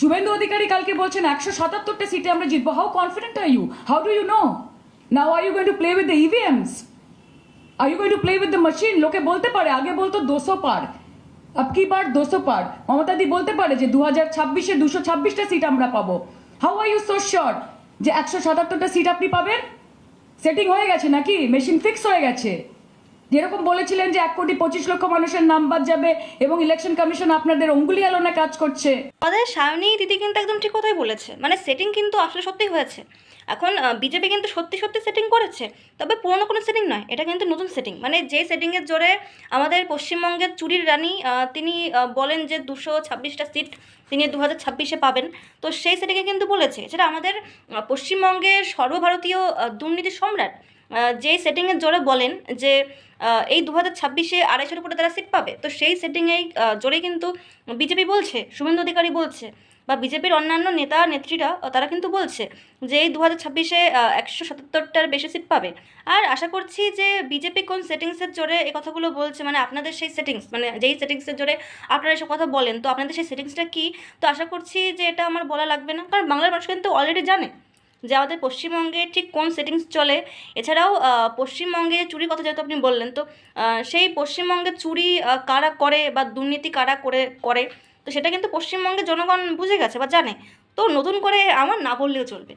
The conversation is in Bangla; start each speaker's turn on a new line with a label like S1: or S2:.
S1: শুভেন্দু অধিকারী কালকে বলছেন 177টা সিটে আমরা জিতবো। How confident are you? How do you know? Now are you going to play with the EVMs? Are you going to play with the machine? লোকে বলতে পারে, আগে বলতো 200 পার, अब की बार 200 পার। মমতা দি বলতে পারে যে 2026-এ 226টা সিট আমরা পাবো। How are you so sure যে 177টা সিট আপনি পাবেন? সেটিং হয়ে গেছে নাকি? মেশিন ফিক্স হয়ে গেছে? যেরকম বলেছিলেন যে 1,25,00,000 মানুষের নাম বাদ যাবে এবং ইলেকশন কমিশন আপনাদের অঙ্গুলি আলোনা কাজ করছে।
S2: আমাদের সায়নী দিদি কিন্তু একদম ঠিক কথাই বলেছে, মানে সেটিং কিন্তু আসলে সত্যিই হয়েছে। এখন বিজেপি কিন্তু সত্যি সত্যি সেটিং করেছে, তবে পুরনো কোনো সেটিং নয়, এটা কিন্তু নতুন সেটিং। মানে যে সেটিংয়ের জোরে আমাদের পশ্চিমবঙ্গের চুরির রানী তিনি বলেন যে 226টা সিট তিনি 2026-এ পাবেন, তো সেই সেটিংয়ে কিন্তু বলেছে। সেটা আমাদের পশ্চিমবঙ্গের সর্বভারতীয় দুর্নীতি সম্রাট যেই সেটিংয়ের জোরে বলেন যে এই 2026-এ 250-এর উপরে তারা সিট পাবে, তো সেই সেটিংয়েই জোরে কিন্তু বিজেপি বলছে, শুভেন্দু অধিকারী বলছে, বা বিজেপির অন্যান্য নেতা নেত্রীরা তারা কিন্তু বলছে যে এই 2026-এ 177টার বেশি সিট পাবে। আর আশা করছি যে বিজেপি কোন সেটিংসের জোরে এই কথাগুলো বলছে, মানে আপনাদের সেই সেটিংস, মানে যেই সেটিংসের জোরে আপনারা এসব কথা বলেন, তো আপনাদের সেই সেটিংসটা কী? তো আশা করছি যে এটা আমার বলা লাগবে না, কারণ বাংলার মানুষ কিন্তু অলরেডি জানে যে আমাদের পশ্চিমবঙ্গে ঠিক কোন সেটিংস চলে। এছাড়াও পশ্চিমবঙ্গে চুরির কথা যেহেতু আপনি বললেন, তো সেই পশ্চিমবঙ্গে চুরি কারা করে বা দুর্নীতি কারা করে তো সেটা কিন্তু পশ্চিমবঙ্গের জনগণ বুঝে গেছে বা জানে। তো নতুন করে আমার না বললেও চলবে।